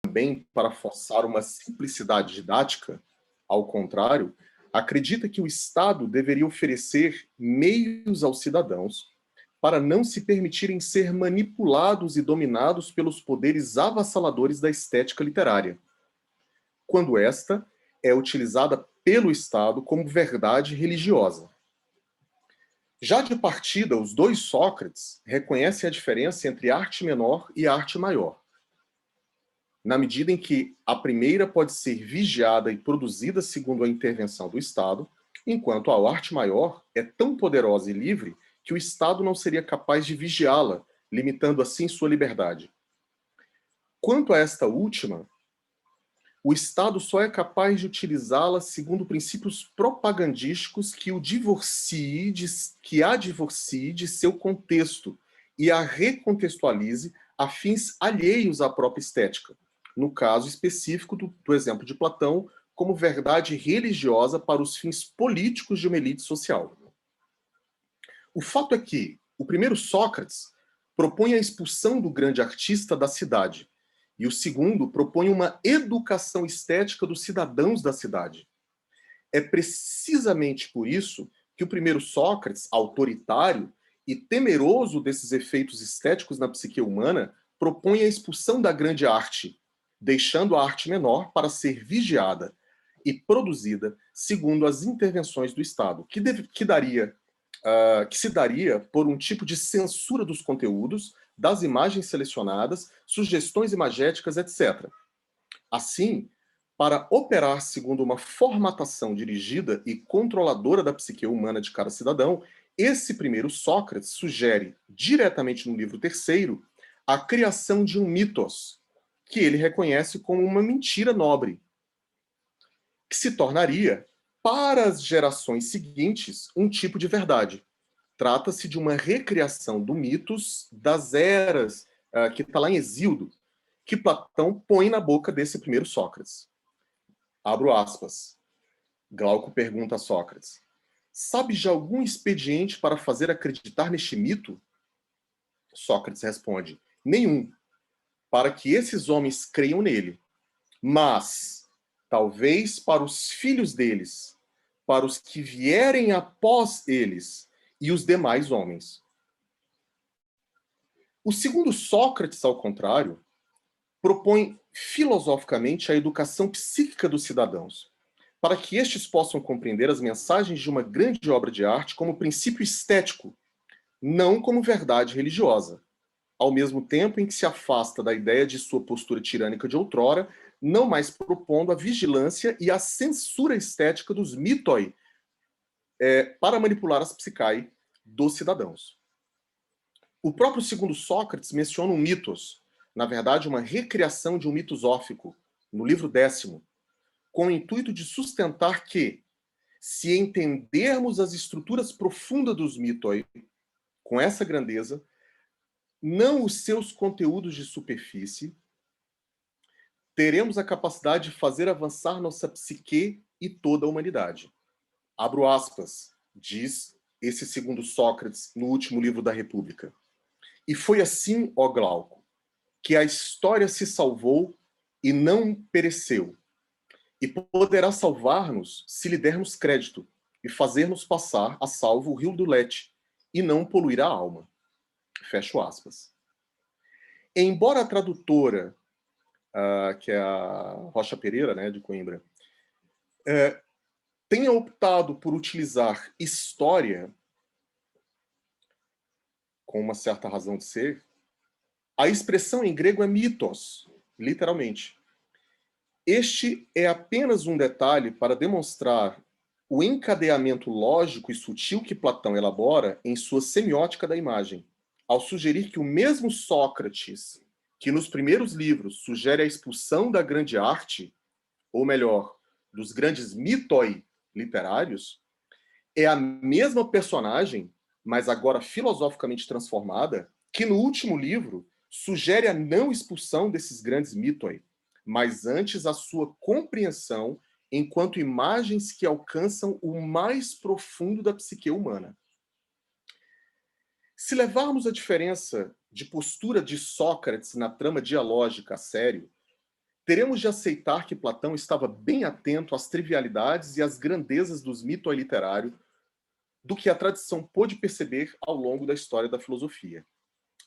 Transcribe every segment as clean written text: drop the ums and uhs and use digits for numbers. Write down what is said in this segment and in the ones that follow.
também para forçar uma simplicidade didática, ao contrário, acredita que o Estado deveria oferecer meios aos cidadãos para não se permitirem ser manipulados e dominados pelos poderes avassaladores da estética literária, quando esta é utilizada pelo Estado como verdade religiosa. Já de partida, os dois Sócrates reconhecem a diferença entre arte menor e arte maior, na medida em que a primeira pode ser vigiada e produzida segundo a intervenção do Estado, enquanto a arte maior é tão poderosa e livre que o Estado não seria capaz de vigiá-la, limitando assim sua liberdade. Quanto a esta última, o Estado só é capaz de utilizá-la segundo princípios propagandísticos que a divorcie de seu contexto e a recontextualize a fins alheios à própria estética, no caso específico do exemplo de Platão, como verdade religiosa para os fins políticos de uma elite social. O fato é que o primeiro Sócrates propõe a expulsão do grande artista da cidade, e o segundo propõe uma educação estética dos cidadãos da cidade. É precisamente por isso que o primeiro Sócrates, autoritário e temeroso desses efeitos estéticos na psique humana, propõe a expulsão da grande arte, deixando a arte menor para ser vigiada e produzida segundo as intervenções do Estado, que se daria por um tipo de censura dos conteúdos, das imagens selecionadas, sugestões imagéticas, etc. Assim, para operar segundo uma formatação dirigida e controladora da psique humana de cada cidadão, esse primeiro Sócrates sugere, diretamente no livro terceiro, a criação de um mitos, que ele reconhece como uma mentira nobre, que se tornaria, para as gerações seguintes, um tipo de verdade. Trata-se de uma recriação do mitos das eras, que está lá em Hesíodo, que Platão põe na boca desse primeiro Sócrates. Abro aspas. Glauco pergunta a Sócrates: sabes de algum expediente para fazer acreditar neste mito? Sócrates responde: nenhum, para que esses homens creiam nele. Mas, talvez para os filhos deles, para os que vierem após eles, e os demais homens. O segundo Sócrates, ao contrário, propõe filosoficamente a educação psíquica dos cidadãos, para que estes possam compreender as mensagens de uma grande obra de arte como princípio estético, não como verdade religiosa, ao mesmo tempo em que se afasta da ideia de sua postura tirânica de outrora, não mais propondo a vigilância e a censura estética dos mitoi para manipular as psicae dos cidadãos. O próprio segundo Sócrates menciona um mitos, na verdade uma recriação de um mito zófico, no livro 10º, com o intuito de sustentar que, se entendermos as estruturas profundas dos mitoi, com essa grandeza, não os seus conteúdos de superfície, teremos a capacidade de fazer avançar nossa psique e toda a humanidade. Abro aspas, diz esse segundo Sócrates no último livro da República. E foi assim, ó Glauco, que a história se salvou e não pereceu, e poderá salvar-nos se lhe dermos crédito e fazermos passar a salvo o rio do Lete, e não poluir a alma. Fecho aspas. Embora a tradutora, que é a Rocha Pereira, né, de Coimbra, tenha optado por utilizar história com uma certa razão de ser, a expressão em grego é mitos, literalmente. Este é apenas um detalhe para demonstrar o encadeamento lógico e sutil que Platão elabora em sua semiótica da imagem, ao sugerir que o mesmo Sócrates, que nos primeiros livros sugere a expulsão da grande arte, ou melhor, dos grandes mitoi literários, é a mesma personagem, mas agora filosoficamente transformada, que no último livro sugere a não expulsão desses grandes mitoi, mas antes a sua compreensão enquanto imagens que alcançam o mais profundo da psique humana. Se levarmos a diferença de postura de Sócrates na trama dialógica a sério, teremos de aceitar que Platão estava bem atento às trivialidades e às grandezas dos mitos literários do que a tradição pôde perceber ao longo da história da filosofia.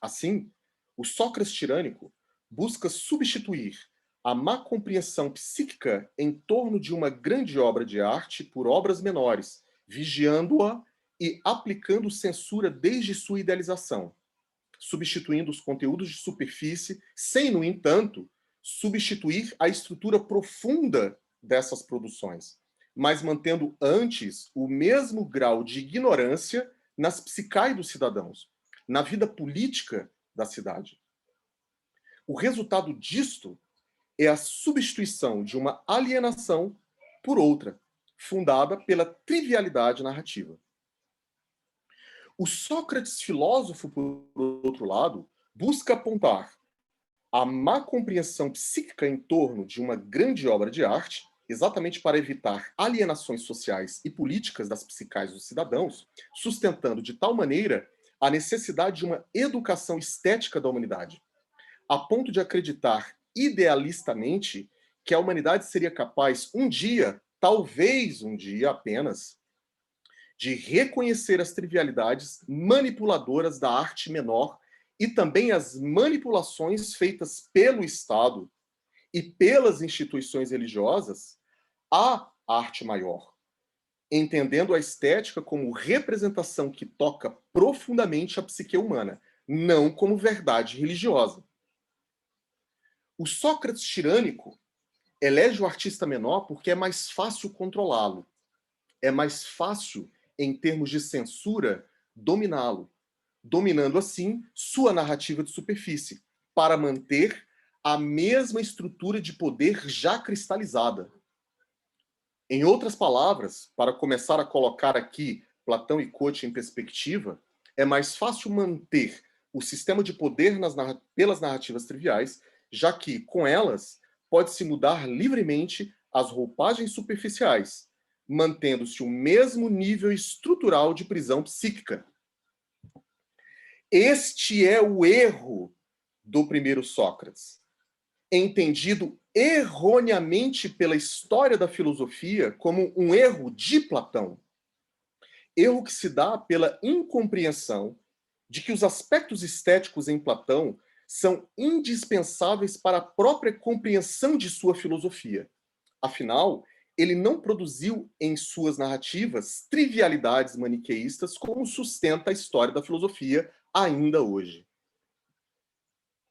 Assim, o Sócrates tirânico busca substituir a má compreensão psíquica em torno de uma grande obra de arte por obras menores, vigiando-a e aplicando censura desde sua idealização, substituindo os conteúdos de superfície, sem, no entanto, substituir a estrutura profunda dessas produções, mas mantendo antes o mesmo grau de ignorância nas psicais dos cidadãos, na vida política da cidade. O resultado disto é a substituição de uma alienação por outra, fundada pela trivialidade narrativa. O Sócrates filósofo, por outro lado, busca apontar a má compreensão psíquica em torno de uma grande obra de arte, exatamente para evitar alienações sociais e políticas das psicais dos cidadãos, sustentando de tal maneira a necessidade de uma educação estética da humanidade, a ponto de acreditar idealistamente que a humanidade seria capaz um dia, talvez um dia apenas, de reconhecer as trivialidades manipuladoras da arte menor e também as manipulações feitas pelo Estado e pelas instituições religiosas à arte maior, entendendo a estética como representação que toca profundamente a psique humana, não como verdade religiosa. O Sócrates tirânico elege o artista menor porque é mais fácil controlá-lo, é mais fácil, em termos de censura, dominá-lo, dominando assim sua narrativa de superfície, para manter a mesma estrutura de poder já cristalizada. Em outras palavras, para começar a colocar aqui Platão e Cote em perspectiva, é mais fácil manter o sistema de poder pelas narrativas triviais, já que, com elas, pode-se mudar livremente as roupagens superficiais, mantendo-se o mesmo nível estrutural de prisão psíquica. Este é o erro do primeiro Sócrates, entendido erroneamente pela história da filosofia como um erro de Platão. Erro que se dá pela incompreensão de que os aspectos estéticos em Platão são indispensáveis para a própria compreensão de sua filosofia. Afinal, ele não produziu em suas narrativas trivialidades maniqueístas como sustenta a história da filosofia ainda hoje.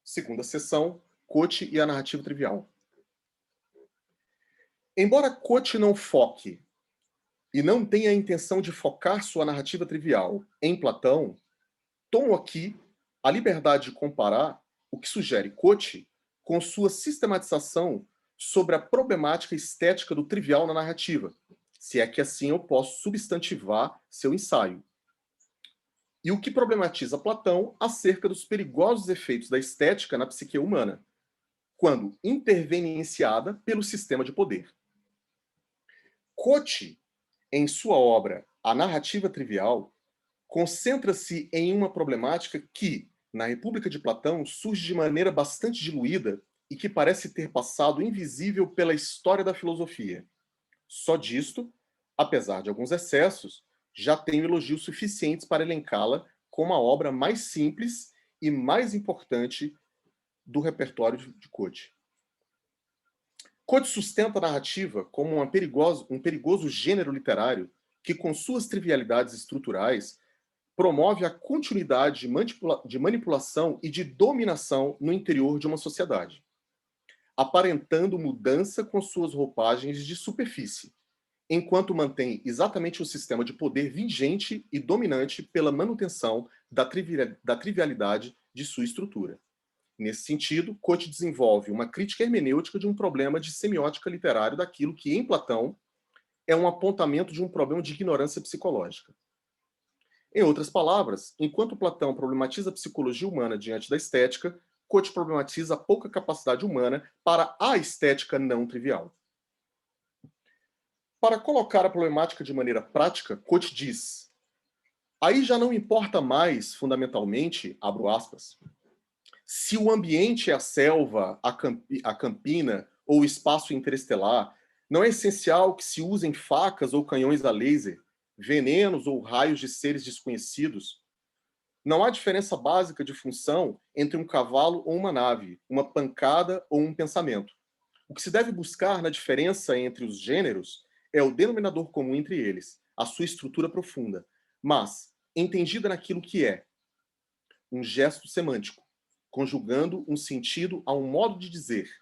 Segunda seção, Cote e a narrativa trivial. Embora Cote não foque e não tenha a intenção de focar sua narrativa trivial em Platão, tomo aqui a liberdade de comparar o que sugere Cote com sua sistematização sobre a problemática estética do trivial na narrativa, se é que assim eu posso substantivar seu ensaio. E o que problematiza Platão acerca dos perigosos efeitos da estética na psique humana, quando intervenenciada pelo sistema de poder. Cote, em sua obra A Narrativa Trivial, concentra-se em uma problemática que, na República de Platão, surge de maneira bastante diluída e que parece ter passado invisível pela história da filosofia. Só disto, apesar de alguns excessos, já tenho elogios suficientes para elencá-la como a obra mais simples e mais importante do repertório de Cote. Cote sustenta a narrativa como um perigoso gênero literário que, com suas trivialidades estruturais, promove a continuidade de manipulação e de dominação no interior de uma sociedade, aparentando mudança com suas roupagens de superfície, enquanto mantém exatamente o sistema de poder vigente e dominante pela manutenção da trivialidade de sua estrutura. Nesse sentido, Cote desenvolve uma crítica hermenêutica de um problema de semiótica literária daquilo que, em Platão, é um apontamento de um problema de ignorância psicológica. Em outras palavras, enquanto Platão problematiza a psicologia humana diante da estética, Cote problematiza a pouca capacidade humana para a estética não trivial. Para colocar a problemática de maneira prática, Cote diz: aí já não importa mais, fundamentalmente, abro aspas, se o ambiente é a selva, a campina ou o espaço interestelar, não é essencial que se usem facas ou canhões a laser, venenos ou raios de seres desconhecidos. Não há diferença básica de função entre um cavalo ou uma nave, uma pancada ou um pensamento. O que se deve buscar na diferença entre os gêneros é o denominador comum entre eles, a sua estrutura profunda, mas entendida naquilo que é um gesto semântico, conjugando um sentido a um modo de dizer,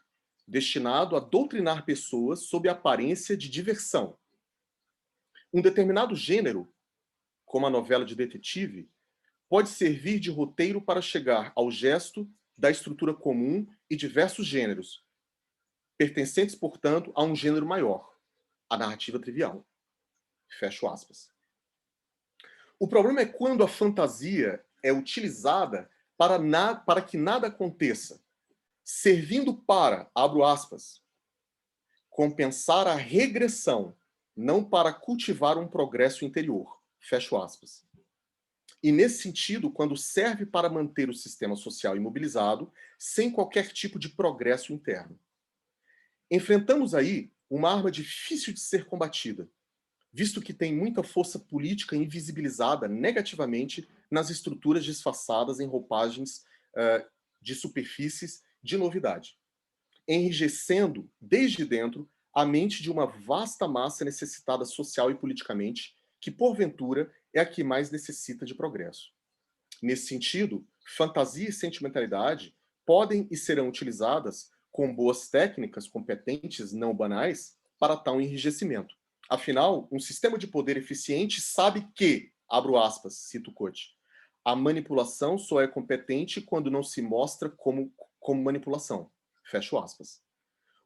destinado a doutrinar pessoas sob a aparência de diversão. Um determinado gênero, como a novela de detetive, pode servir de roteiro para chegar ao gesto da estrutura comum e diversos gêneros, pertencentes, portanto, a um gênero maior, a narrativa trivial. Fecho aspas. O problema é quando a fantasia é utilizada para que nada aconteça, servindo para, abro aspas, compensar a regressão, não para cultivar um progresso interior. Fecho aspas. E nesse sentido, quando serve para manter o sistema social imobilizado, sem qualquer tipo de progresso interno. Enfrentamos aí uma arma difícil de ser combatida, visto que tem muita força política invisibilizada negativamente nas estruturas disfarçadas em roupagens de superfícies de novidade, enrijecendo, desde dentro, a mente de uma vasta massa necessitada social e politicamente, que, porventura, é a que mais necessita de progresso. Nesse sentido, fantasia e sentimentalidade podem e serão utilizadas com boas técnicas competentes não banais para tal enrijecimento. Afinal, um sistema de poder eficiente sabe que, abro aspas, cito Cote, a manipulação só é competente quando não se mostra como manipulação. Fecho aspas.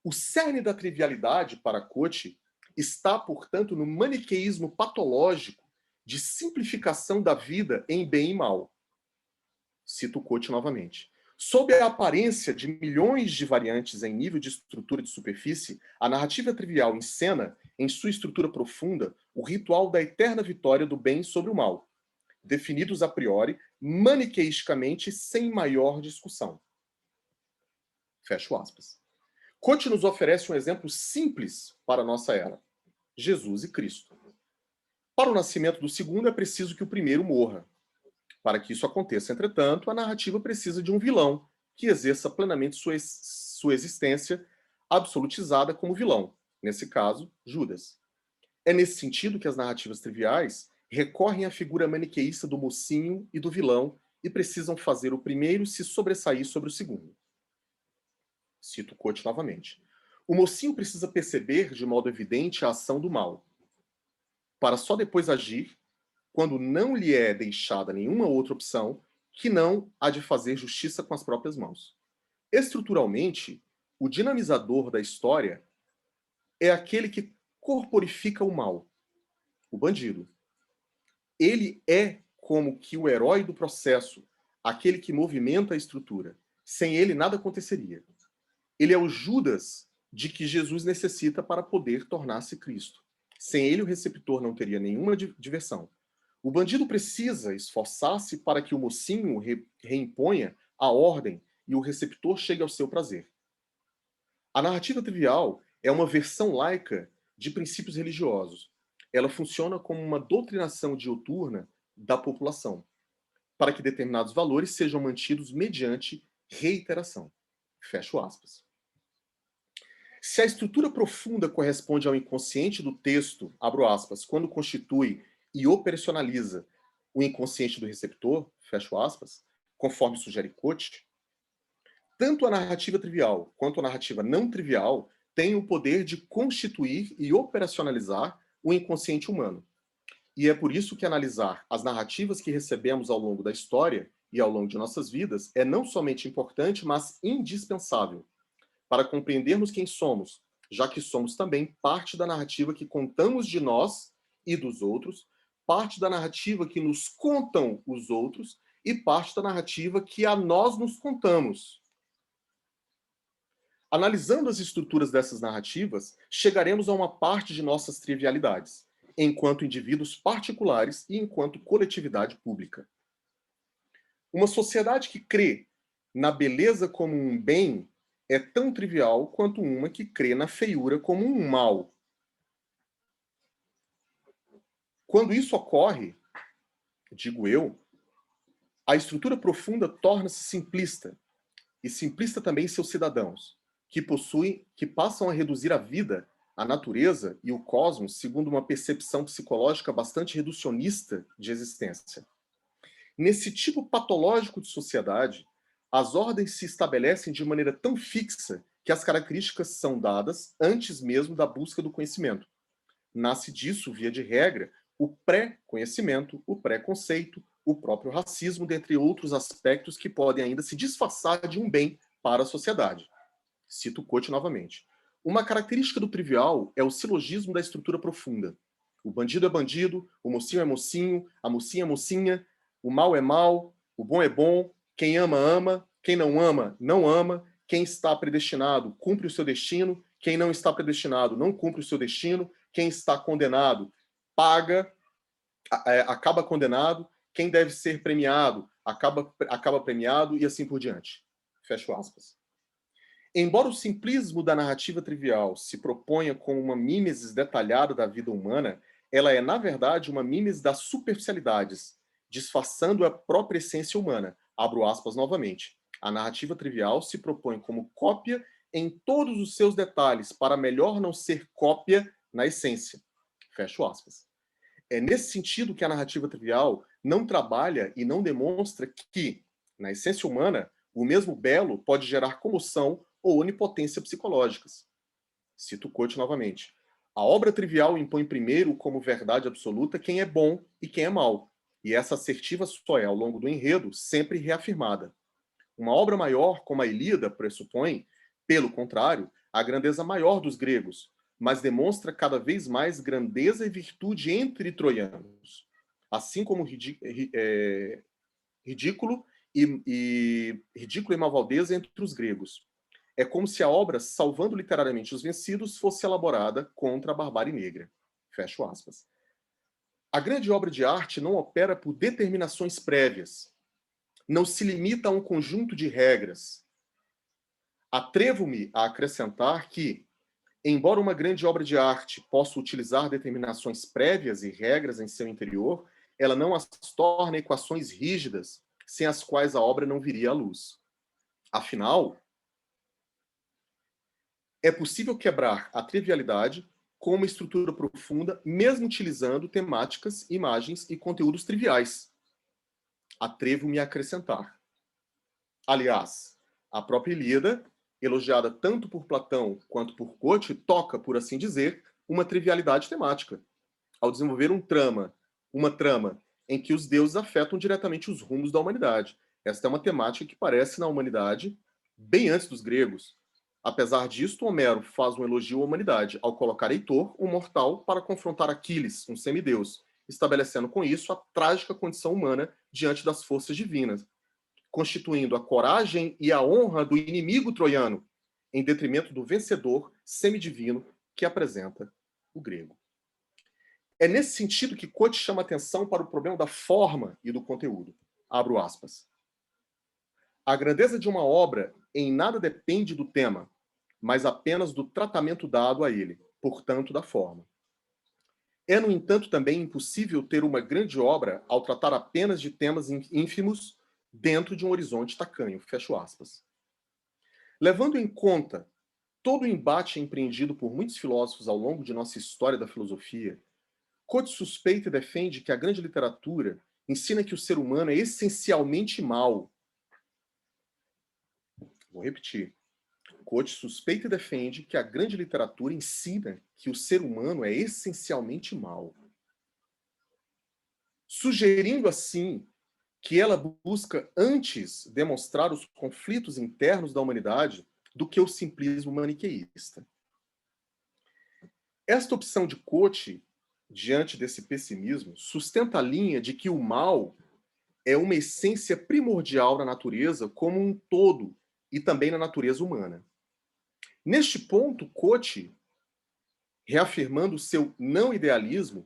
O cerne da trivialidade para Cote está, portanto, no maniqueísmo patológico de simplificação da vida em bem e mal. Cito Cote novamente. Sob a aparência de milhões de variantes em nível de estrutura de superfície, a narrativa trivial encena, em sua estrutura profunda, o ritual da eterna vitória do bem sobre o mal, definidos a priori, maniqueisticamente, sem maior discussão. Fecho aspas. Cote nos oferece um exemplo simples para a nossa era: Jesus e Cristo. Para o nascimento do segundo é preciso que o primeiro morra. Para que isso aconteça, entretanto, a narrativa precisa de um vilão que exerça plenamente sua existência absolutizada como vilão, nesse caso, Judas. É nesse sentido que as narrativas triviais recorrem à figura maniqueísta do mocinho e do vilão e precisam fazer o primeiro se sobressair sobre o segundo. Cito Cote novamente. O mocinho precisa perceber de modo evidente a ação do mal, para só depois agir quando não lhe é deixada nenhuma outra opção que não a de fazer justiça com as próprias mãos. Estruturalmente, o dinamizador da história é aquele que corporifica o mal, o bandido. Ele é como que o herói do processo, aquele que movimenta a estrutura. Sem ele, nada aconteceria. Ele é o Judas de que Jesus necessita para poder tornar-se Cristo. Sem ele, o receptor não teria nenhuma diversão. O bandido precisa esforçar-se para que o mocinho reimponha a ordem e o receptor chegue ao seu prazer. A narrativa trivial é uma versão laica de princípios religiosos. Ela funciona como uma doutrinação diuturna da população, para que determinados valores sejam mantidos mediante reiteração. Fecho aspas. Se a estrutura profunda corresponde ao inconsciente do texto, abro aspas, quando constitui e operacionaliza o inconsciente do receptor, fecho aspas, conforme sugere Cote, tanto a narrativa trivial quanto a narrativa não trivial têm o poder de constituir e operacionalizar o inconsciente humano. E é por isso que analisar as narrativas que recebemos ao longo da história e ao longo de nossas vidas é não somente importante, mas indispensável para compreendermos quem somos, já que somos também parte da narrativa que contamos de nós e dos outros, parte da narrativa que nos contam os outros e parte da narrativa que a nós nos contamos. Analisando as estruturas dessas narrativas, chegaremos a uma parte de nossas trivialidades, enquanto indivíduos particulares e enquanto coletividade pública. Uma sociedade que crê na beleza como um bem é tão trivial quanto uma que crê na feiura como um mal. Quando isso ocorre, digo eu, a estrutura profunda torna-se simplista, e simplista também seus cidadãos, que passam a reduzir a vida, a natureza e o cosmos segundo uma percepção psicológica bastante reducionista de existência. Nesse tipo patológico de sociedade, as ordens se estabelecem de maneira tão fixa que as características são dadas antes mesmo da busca do conhecimento. Nasce disso, via de regra, o pré-conhecimento, o preconceito, o próprio racismo, dentre outros aspectos que podem ainda se disfarçar de um bem para a sociedade. Cito Cote novamente. Uma característica do trivial é o silogismo da estrutura profunda. O bandido é bandido, o mocinho é mocinho, a mocinha é mocinha, o mal é mal, o bom é bom, quem ama, ama, quem não ama, não ama, quem está predestinado cumpre o seu destino, quem não está predestinado não cumpre o seu destino, quem está condenado paga, acaba condenado, quem deve ser premiado acaba premiado e assim por diante. Fecho aspas. Embora o simplismo da narrativa trivial se proponha como uma mimesis detalhada da vida humana, ela é, na verdade, uma mimesis das superficialidades, disfarçando a própria essência humana. Abro aspas novamente. A narrativa trivial se propõe como cópia em todos os seus detalhes, para melhor não ser cópia na essência. Fecho aspas. É nesse sentido que a narrativa trivial não trabalha e não demonstra que, na essência humana, o mesmo belo pode gerar comoção ou onipotência psicológicas. Cito Cote novamente. A obra trivial impõe primeiro como verdade absoluta quem é bom e quem é mau, e essa assertiva só é, ao longo do enredo, sempre reafirmada. Uma obra maior, como a Ilíada, pressupõe, pelo contrário, a grandeza maior dos gregos, mas demonstra cada vez mais grandeza e virtude entre troianos, assim como ridículo e malvadeza entre os gregos. É como se a obra, salvando literariamente os vencidos, fosse elaborada contra a barbárie negra. Fecho aspas. A grande obra de arte não opera por determinações prévias, não se limita a um conjunto de regras. Atrevo-me a acrescentar que, embora uma grande obra de arte possa utilizar determinações prévias e regras em seu interior, ela não as torna equações rígidas, sem as quais a obra não viria à luz. Afinal, é possível quebrar a trivialidade com uma estrutura profunda, mesmo utilizando temáticas, imagens e conteúdos triviais. Atrevo-me a acrescentar. Aliás, a própria Ilíada, elogiada tanto por Platão quanto por Cote, toca, por assim dizer, uma trivialidade temática, ao desenvolver uma trama em que os deuses afetam diretamente os rumos da humanidade. Esta é uma temática que aparece na humanidade bem antes dos gregos. Apesar disto, Homero faz um elogio à humanidade ao colocar Heitor, um mortal, para confrontar Aquiles, um semideus, estabelecendo com isso a trágica condição humana diante das forças divinas, constituindo a coragem e a honra do inimigo troiano, em detrimento do vencedor semidivino que apresenta o grego. É nesse sentido que Cote chama atenção para o problema da forma e do conteúdo. Abro aspas. A grandeza de uma obra em nada depende do tema, mas apenas do tratamento dado a ele, portanto, da forma. É, no entanto, também impossível ter uma grande obra ao tratar apenas de temas ínfimos dentro de um horizonte tacanho. Fecho aspas. Levando em conta todo o embate empreendido por muitos filósofos ao longo de nossa história da filosofia, Cote suspeita e defende que a grande literatura ensina que o ser humano é essencialmente mau. Vou repetir. Cote suspeita e defende que a grande literatura ensina que o ser humano é essencialmente mau, sugerindo assim que ela busca antes demonstrar os conflitos internos da humanidade do que o simplismo maniqueísta. Esta opção de Cote, diante desse pessimismo, sustenta a linha de que o mal é uma essência primordial na natureza como um todo e também na natureza humana. Neste ponto, Cote, reafirmando seu não idealismo,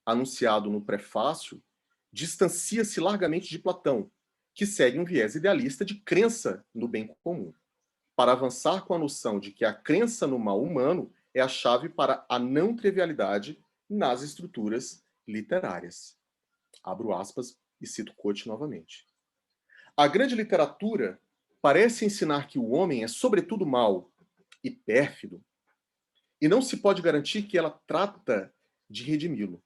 anunciado no prefácio, distancia-se largamente de Platão, que segue um viés idealista de crença no bem comum. para avançar com a noção de que a crença no mal humano é a chave para a não trivialidade nas estruturas literárias. Abro aspas e cito Cote novamente. A grande literatura parece ensinar que o homem é sobretudo mau e pérfido, e não se pode garantir que ela trata de redimi-lo.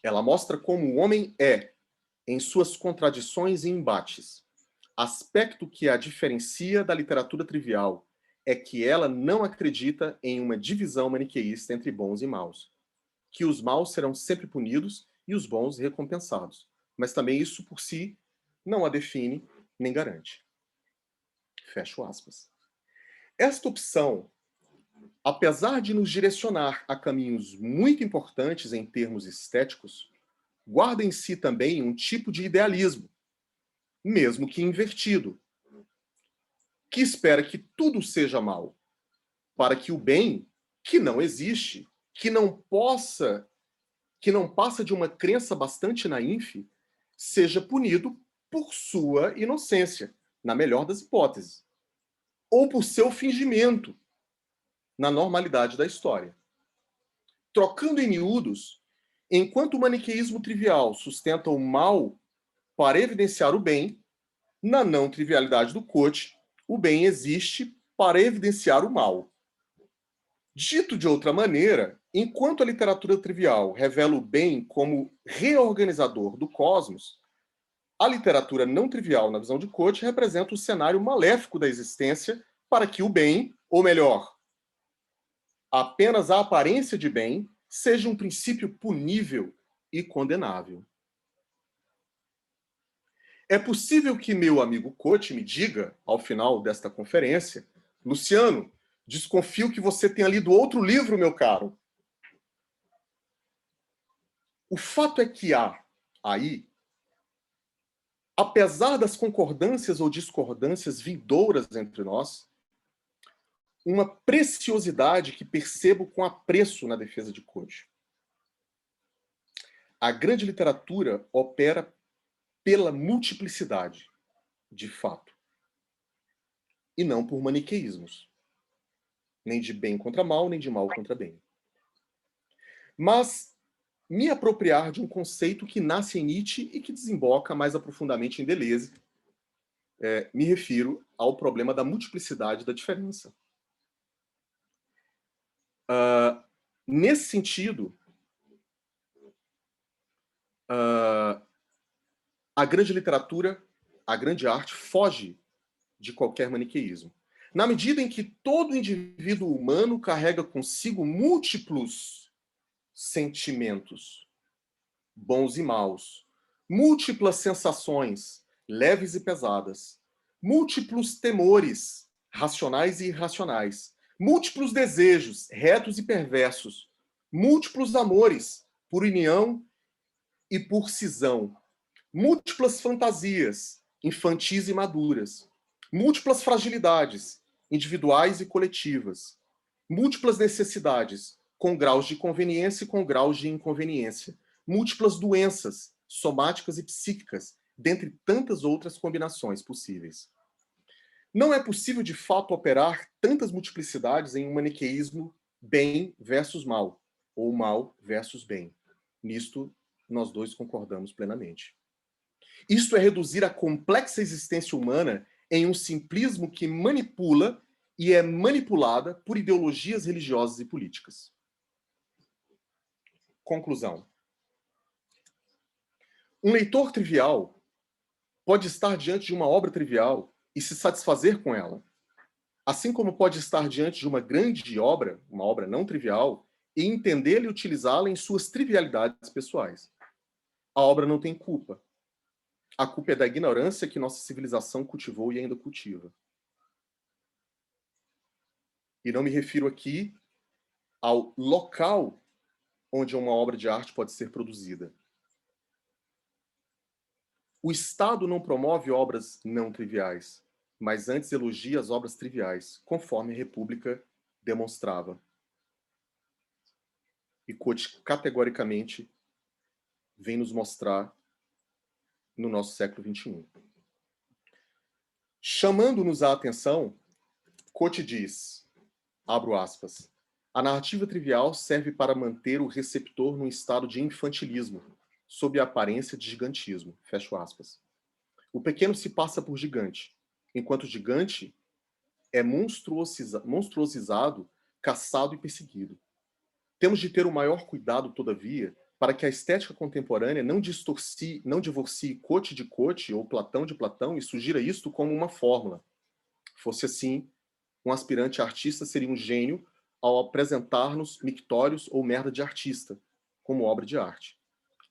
Ela mostra como o homem é, em suas contradições e embates. Aspecto que a diferencia da literatura trivial é que ela não acredita em uma divisão maniqueísta entre bons e maus, que os maus serão sempre punidos e os bons recompensados. Mas também isso por si não a define nem garante. Fecho aspas. Esta opção, apesar de nos direcionar a caminhos muito importantes em termos estéticos, guarda em si também um tipo de idealismo, mesmo que invertido, que espera que tudo seja mal, para que o bem, que não existe, que não passa de uma crença bastante naífe, seja punido por sua inocência, na melhor das hipóteses, ou por seu fingimento, na normalidade da história. Trocando em miúdos, enquanto o maniqueísmo trivial sustenta o mal para evidenciar o bem, na não trivialidade do Cote, o bem existe para evidenciar o mal. Dito de outra maneira, enquanto a literatura trivial revela o bem como reorganizador do cosmos, a literatura não trivial, na visão de Cote, representa o cenário maléfico da existência para que o bem, ou melhor, apenas a aparência de bem, seja um princípio punível e condenável. É possível que meu amigo Cote me diga, ao final desta conferência, Luciano, desconfio que você tenha lido outro livro, meu caro. O fato é que há aí, apesar das concordâncias ou discordâncias vindouras entre nós, uma preciosidade que percebo com apreço na defesa de Cote. A grande literatura opera pela multiplicidade, de fato, e não por maniqueísmos, nem de bem contra mal, nem de mal contra bem. Mas me apropriar de um conceito que nasce em Nietzsche e que desemboca mais aprofundadamente em Deleuze, me refiro ao problema da multiplicidade da diferença. Nesse sentido, a grande literatura, a grande arte, foge de qualquer maniqueísmo. Na medida em que todo indivíduo humano carrega consigo múltiplos sentimentos, bons e maus, múltiplas sensações, leves e pesadas, múltiplos temores, racionais e irracionais, múltiplos desejos, retos e perversos, múltiplos amores, por união e por cisão, múltiplas fantasias, infantis e maduras, múltiplas fragilidades, individuais e coletivas, múltiplas necessidades, com graus de conveniência e com graus de inconveniência, múltiplas doenças, somáticas e psíquicas, dentre tantas outras combinações possíveis. Não é possível, de fato, operar tantas multiplicidades em um maniqueísmo bem versus mal, ou mal versus bem. Nisto, nós dois concordamos plenamente. Isto é reduzir a complexa existência humana em um simplismo que manipula e é manipulada por ideologias religiosas e políticas. Conclusão. Um leitor trivial pode estar diante de uma obra trivial e se satisfazer com ela, assim como pode estar diante de uma grande obra, uma obra não trivial, e entendê-la e utilizá-la em suas trivialidades pessoais. A obra não tem culpa. A culpa é da ignorância que nossa civilização cultivou e ainda cultiva. E não me refiro aqui ao local onde uma obra de arte pode ser produzida. O Estado não promove obras não triviais, mas antes elogia as obras triviais, conforme a República demonstrava. E Cote, categoricamente, vem nos mostrar no nosso século XXI. Chamando-nos a atenção Cote diz, abro aspas, a narrativa trivial serve para manter o receptor num estado de infantilismo, sob a aparência de gigantismo, fecho aspas. O pequeno se passa por gigante, enquanto o gigante é monstruosizado, caçado e perseguido. Temos de ter o maior cuidado, todavia, para que a estética contemporânea não divorcie Cote de Cote ou Platão de Platão e sugira isto como uma fórmula. Fosse assim, um aspirante artista seria um gênio ao apresentar-nos mictórios ou merda de artista, como obra de arte.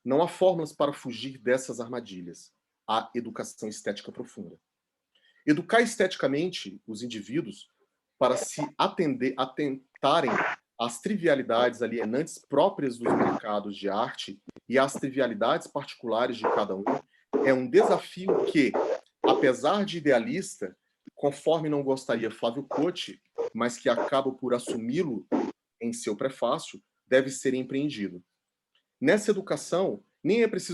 Não há fórmulas para fugir dessas armadilhas. Há educação estética profunda. Educar esteticamente os indivíduos para se atentarem às trivialidades alienantes próprias dos mercados de arte e às trivialidades particulares de cada um é um desafio que, apesar de idealista, conforme não gostaria Flávio Cote, mas que acaba por assumi-lo em seu prefácio, deve ser empreendido. Nessa educação, nem é preciso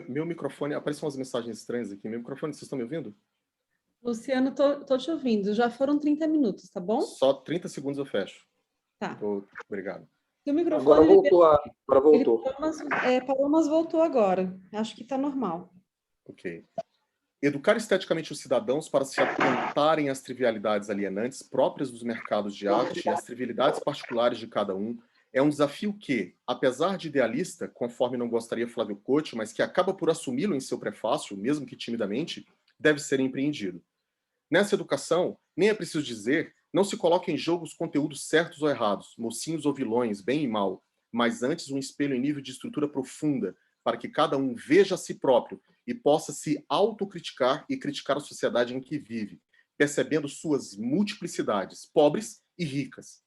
Meu microfone, aparecem umas mensagens estranhas aqui. Meu microfone, vocês estão me ouvindo? Luciano, tô te ouvindo. Já foram 30 minutos, tá bom? Só 30 segundos eu fecho. Tá. Obrigado. E o microfone, agora voltou. Agora voltou. Parou, mas voltou agora. Acho que está normal. Ok. Educar esteticamente os cidadãos para se atentarem às trivialidades alienantes próprias dos mercados de arte e às trivialidades particulares de cada um é um desafio que, apesar de idealista, conforme não gostaria Flávio Cote, mas que acaba por assumi-lo em seu prefácio, mesmo que timidamente, deve ser empreendido. Nessa educação, nem é preciso dizer, não se coloca em jogo os conteúdos certos ou errados, mocinhos ou vilões, bem e mal, mas antes um espelho em nível de estrutura profunda, para que cada um veja a si próprio e possa se autocriticar e criticar a sociedade em que vive, percebendo suas multiplicidades, pobres e ricas.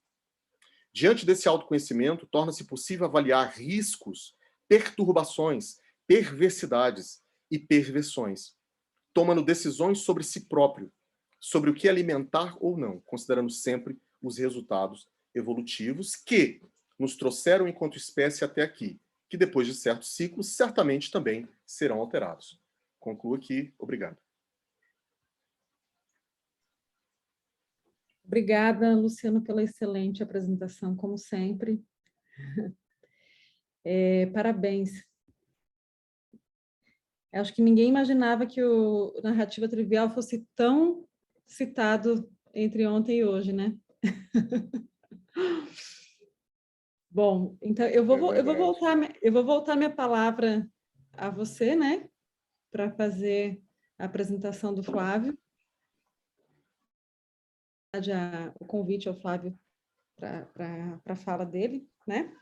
Diante desse autoconhecimento, torna-se possível avaliar riscos, perturbações, perversidades e perversões, tomando decisões sobre si próprio, sobre o que alimentar ou não, considerando sempre os resultados evolutivos que nos trouxeram enquanto espécie até aqui, que depois de certos ciclos, certamente também serão alterados. Concluo aqui. Obrigado. Obrigada, Luciano, pela excelente apresentação, como sempre. Parabéns. Acho que ninguém imaginava que o Narrativa Trivial fosse tão citado entre ontem e hoje, né? Bom, então eu vou voltar minha palavra a você, né? Para fazer a apresentação do Flávio. O convite ao Flávio para a fala dele, né?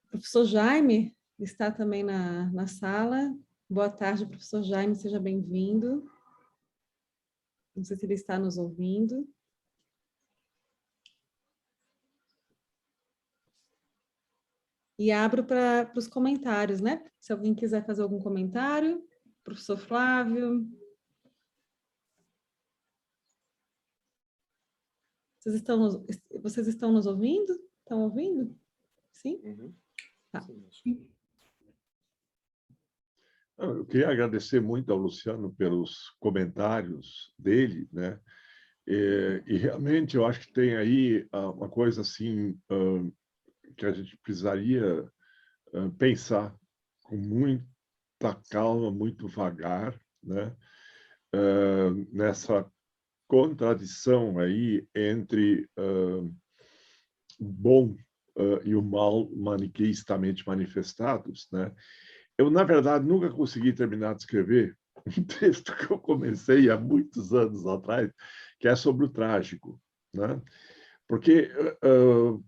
O professor Jaime está também na sala. Boa tarde, professor Jaime, seja bem-vindo. Não sei se ele está nos ouvindo. E abro para os comentários, né? Se alguém quiser fazer algum comentário, professor Flávio. Vocês estão nos ouvindo? Estão ouvindo? Sim? Uhum. Tá. Sim. Eu queria agradecer muito ao Luciano pelos comentários dele, né? E realmente eu acho que tem aí uma coisa assim que a gente precisaria pensar com muita calma, muito vagar, né? Nessa contradição aí entre o bom e o mal maniqueistamente manifestados, né? Eu, na verdade, nunca consegui terminar de escrever um texto que eu comecei há muitos anos atrás, que é sobre o trágico, né? Porque,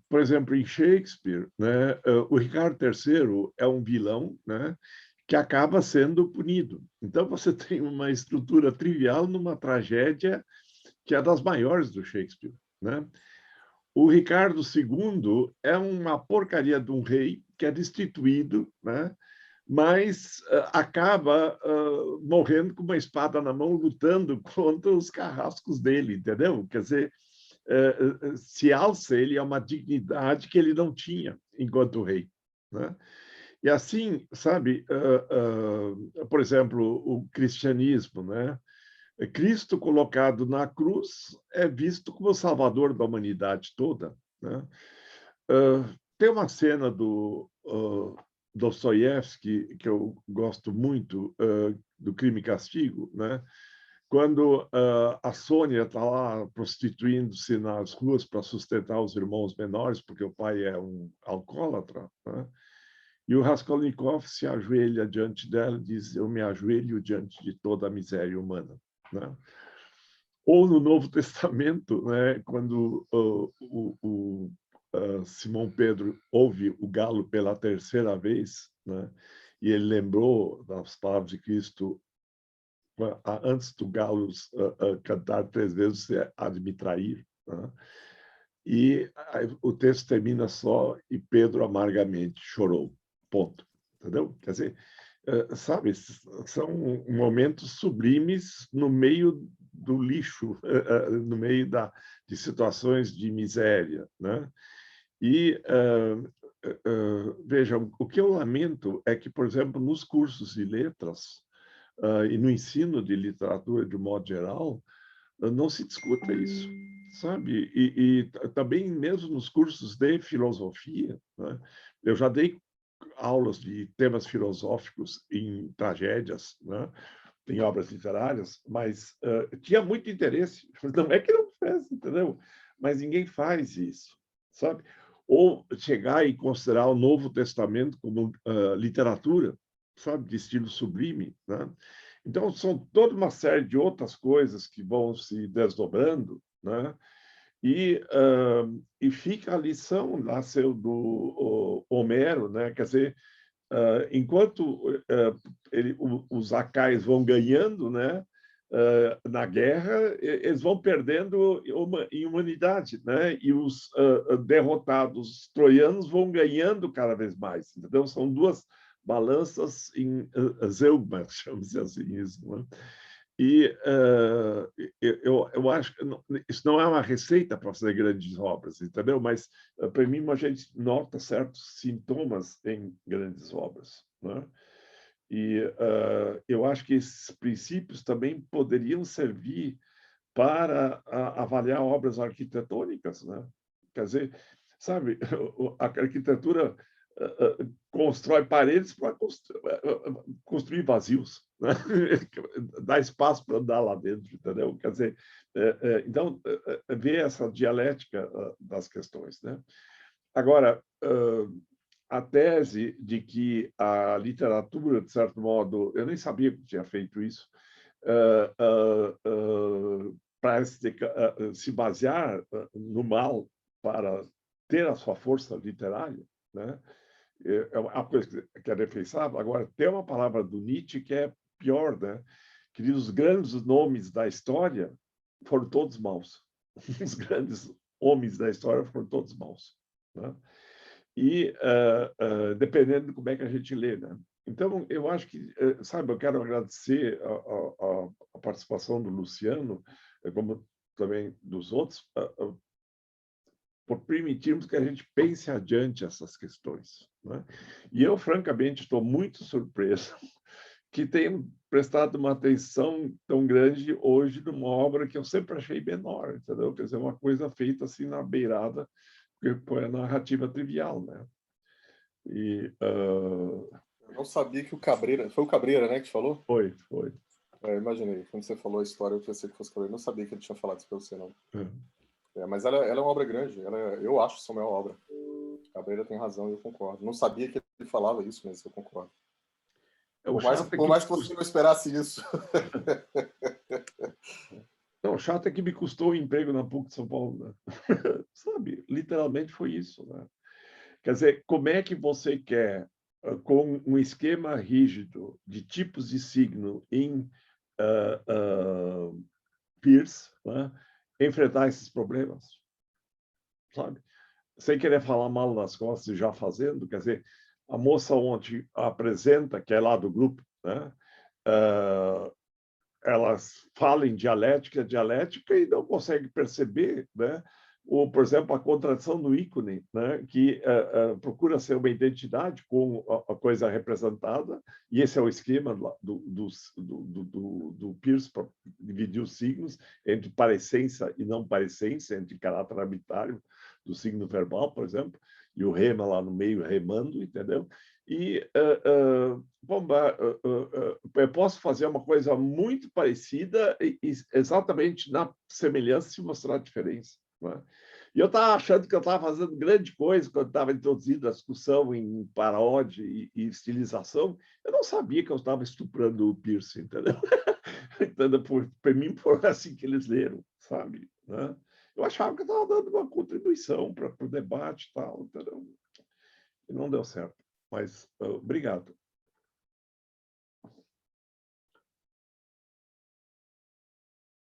por exemplo, em Shakespeare, né, o Ricardo III é um vilão, né, que acaba sendo punido. Então, você tem uma estrutura trivial numa tragédia que é das maiores do Shakespeare, né? O Ricardo II é uma porcaria de um rei que é destituído, né, mas acaba morrendo com uma espada na mão, lutando contra os carrascos dele, entendeu? Quer dizer, se alça ele a uma dignidade que ele não tinha enquanto rei, né? E assim, sabe, por exemplo, o cristianismo, né? Cristo colocado na cruz é visto como o salvador da humanidade toda, né? Tem uma cena do Dostoiévski que eu gosto muito, do Crime e Castigo, né? Quando a Sônia está lá prostituindo-se nas ruas para sustentar os irmãos menores, porque o pai é um alcoólatra, né? E o Raskolnikov se ajoelha diante dela e diz: eu me ajoelho diante de toda a miséria humana, né? Ou no Novo Testamento, né, quando Simão Pedro ouve o galo pela terceira vez, né, e ele lembrou das palavras de Cristo: antes do galo cantar 3 vezes, você há de me trair, né? E o texto termina só: e Pedro amargamente chorou. Ponto. Entendeu? Quer dizer, sabe, são momentos sublimes no meio do lixo, no meio de situações de miséria, né? E, vejam, o que eu lamento é que, por exemplo, nos cursos de letras e no ensino de literatura, de modo geral, não se discuta isso, sabe? E também mesmo nos cursos de filosofia, né? Eu já dei aulas de temas filosóficos em tragédias, né? Em obras literárias, mas tinha muito interesse. Não é que não faz, entendeu? Mas ninguém faz isso, sabe? Ou chegar e considerar o Novo Testamento como literatura, sabe? De estilo sublime, né? Então, são toda uma série de outras coisas que vão se desdobrando, né? E fica a lição lá do Homero, né? Quer dizer, enquanto os acais vão ganhando, né? Na guerra, eles vão perdendo em humanidade, né? E os derrotados troianos vão ganhando cada vez mais. Então, são duas balanças em zeugma, chamamos assim isso, né? E eu acho que isso não é uma receita para fazer grandes obras, entendeu? Mas, para mim, a gente nota certos sintomas em grandes obras, né? E eu acho que esses princípios também poderiam servir para avaliar obras arquitetônicas, né? Quer dizer, sabe, a arquitetura constrói paredes para construir vazios, né? Dá espaço para andar lá dentro, entendeu? Quer dizer, então, ver essa dialética das questões, né? Agora, a tese de que a literatura, de certo modo, eu nem sabia que tinha feito isso, para se basear no mal para ter a sua força literária, né? É uma coisa que é defensável. Agora, tem uma palavra do Nietzsche que é pior, né? Que diz: os grandes nomes da história foram todos maus. Os grandes homens da história foram todos maus, né? E dependendo de como é que a gente lê, né? Então, eu acho que, sabe, eu quero agradecer a participação do Luciano, como também dos outros, por permitirmos que a gente pense adiante essas questões, né? E eu, francamente, estou muito surpreso que tenham prestado uma atenção tão grande hoje numa obra que eu sempre achei menor, entendeu? Quer dizer, uma coisa feita assim na beirada, porque foi a narrativa trivial, né? E Eu não sabia que o Cabreira... Foi o Cabreira, né, que te falou? foi. Imaginei. Quando você falou a história, eu pensei que fosse Cabreira. Eu não sabia que ele tinha falado isso para você, não. É. Mas ela é uma obra grande. Eu acho sua maior obra. Cabreira tem razão e eu concordo. Não sabia que ele falava isso, mas eu concordo. O Por mais que você não esperasse isso. Não, o chato é que me custou o emprego na PUC de São Paulo, né? Sabe, literalmente foi isso, né? Quer dizer, como é que você quer, com um esquema rígido de tipos de signo em Peirce, né, enfrentar esses problemas, sabe? Sem querer falar mal das costas e já fazendo, quer dizer, a moça ontem apresenta, que é lá do grupo, né? Elas falam em dialética e não conseguem perceber, né? Por exemplo, a contradição do ícone, né? Que procura ser uma identidade com a coisa representada, e esse é o esquema do Peirce para dividir os signos entre parecência e não parecência, entre caráter arbitrário do signo verbal, por exemplo, e o rema lá no meio remando, entendeu? E eu posso fazer uma coisa muito parecida e exatamente na semelhança se mostrar a diferença. Né? E eu estava achando que eu estava fazendo grande coisa quando estava introduzindo a discussão em paródia e estilização. Eu não sabia que eu estava estuprando o Peirce, entendeu? Entendeu? Para mim, foi assim que eles leram, sabe? Né? Eu achava que eu estava dando uma contribuição para o debate e tal, entendeu? E não deu certo. Mas obrigado.